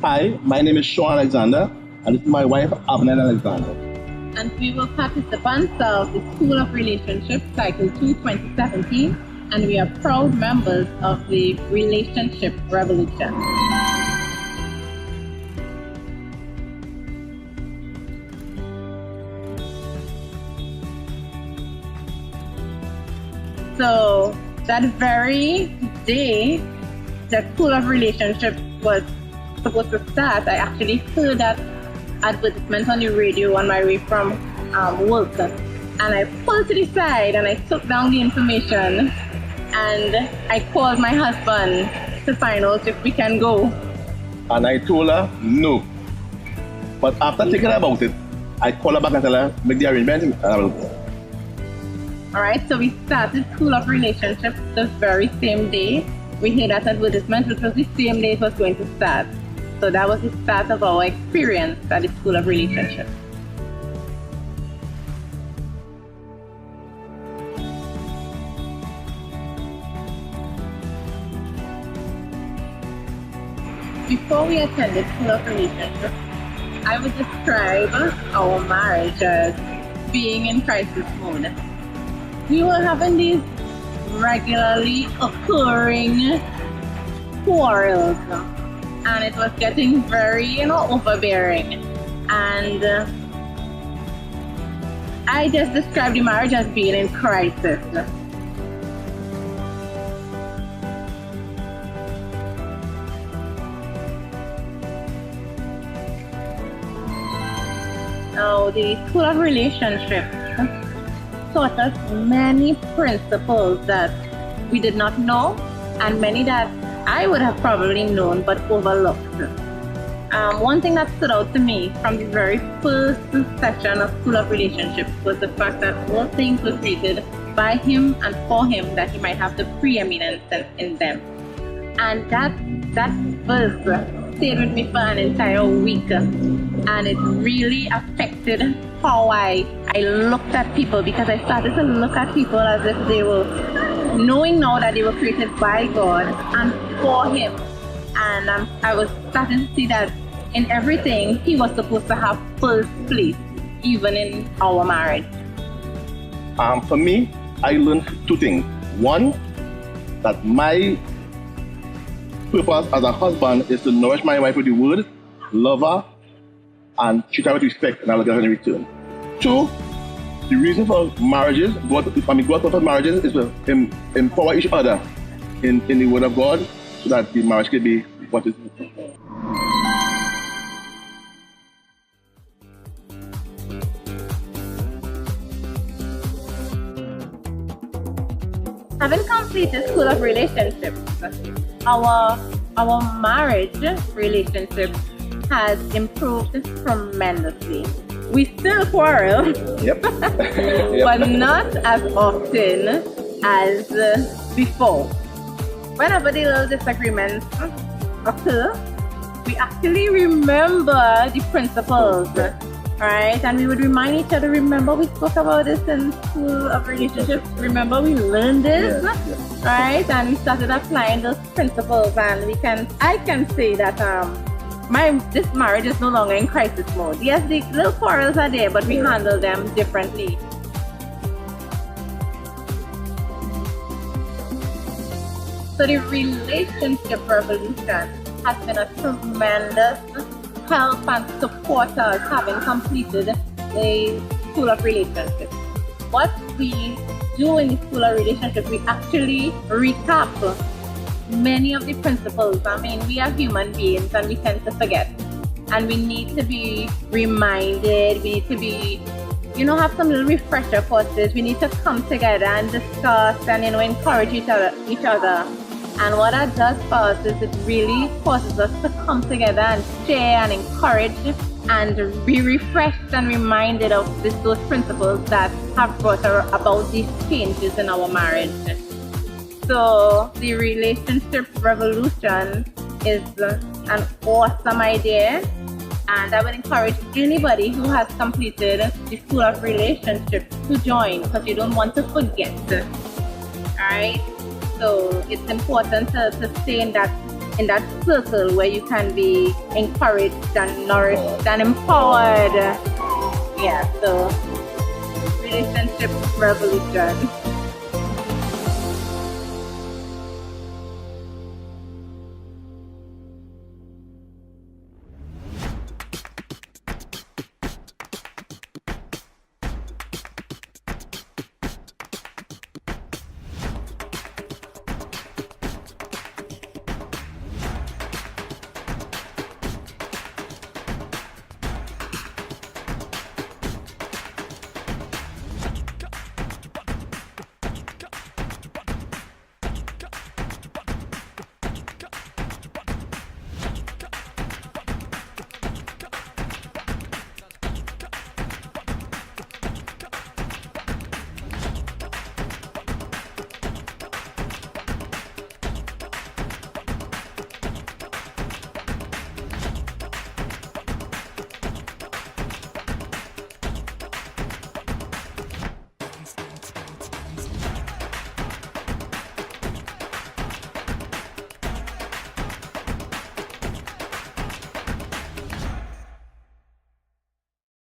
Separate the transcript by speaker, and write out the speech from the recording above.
Speaker 1: Hi, my name is School Alexander, and this is my wife, Avenelle Alexander.
Speaker 2: And we were participants of the School of Relationships Cycle 2 2017, and we are proud members of the Relationship Revolution. So that very day the School of Relationships was supposed to start, I actually heard that advertisement on the radio on my way from work, and I pulled to the side and I took down the information and I called my husband to find out if we can go.
Speaker 1: And I told her no. But after thinking about it, I called her back and told her, make the arrangement, and I will go.
Speaker 2: Alright, so we started School of Relationships the very same day. We heard that advertisement, which was the same day it was going to start. So that was the start of our experience at the School of Relationships. Before we attended School of Relationships, I would describe our marriage as being in crisis mode. We were having these regularly occurring quarrels, and it was getting very, overbearing. And I just described the marriage as being in crisis. Now, the School of Relationships taught us many principles that we did not know, and many that I would have probably known but overlooked. One thing that stood out to me from the very first session of School of Relationships was the fact that all things were created by Him and for Him, that He might have the preeminence in them. And that verse stayed with me for an entire week, and it really affected how I looked at people, because I started to look at people as if they were, knowing now that they were created by God and for Him. And I was starting to see that in everything He was supposed to have first place, even in our marriage.
Speaker 1: For me, I learned two things. One, that my purpose as a husband is to nourish my wife with the word, love her, and treat her with respect, and I will get her in return. Two, the reason for marriages, God's purpose for marriages is to empower each other in the word of God, so that the marriage can be what it is.
Speaker 2: Having completed School of Relationships, our marriage relationship has improved tremendously. We still quarrel,
Speaker 1: Yep.
Speaker 2: but not as often as before. Whenever the little disagreements occur, we actually remember the principles, right? And we would remind each other, remember we spoke about this in School of Relationships, remember we learned this, right? And we started applying those principles, and I can say that this marriage is no longer in crisis mode. Yes, the little quarrels are there, but we handle them differently. So the relationship revolution has been a tremendous help and support us having completed the School of Relationships. What we do in the School of Relationships, we actually recap many of the principles. I mean, we are human beings and we tend to forget. And we need to be reminded, we need to be, have some little refresher courses. We need to come together and discuss and, encourage each other. And what that does for us is it really forces us to come together and share and encourage and be refreshed and reminded of those principles that have brought about these changes in our marriage. So the relationship revolution is an awesome idea, and I would encourage anybody who has completed the School of Relationships to join, because you don't want to forget. Alright? So it's important to stay in that circle where you can be encouraged and nourished and empowered. Yeah, so relationship revolution.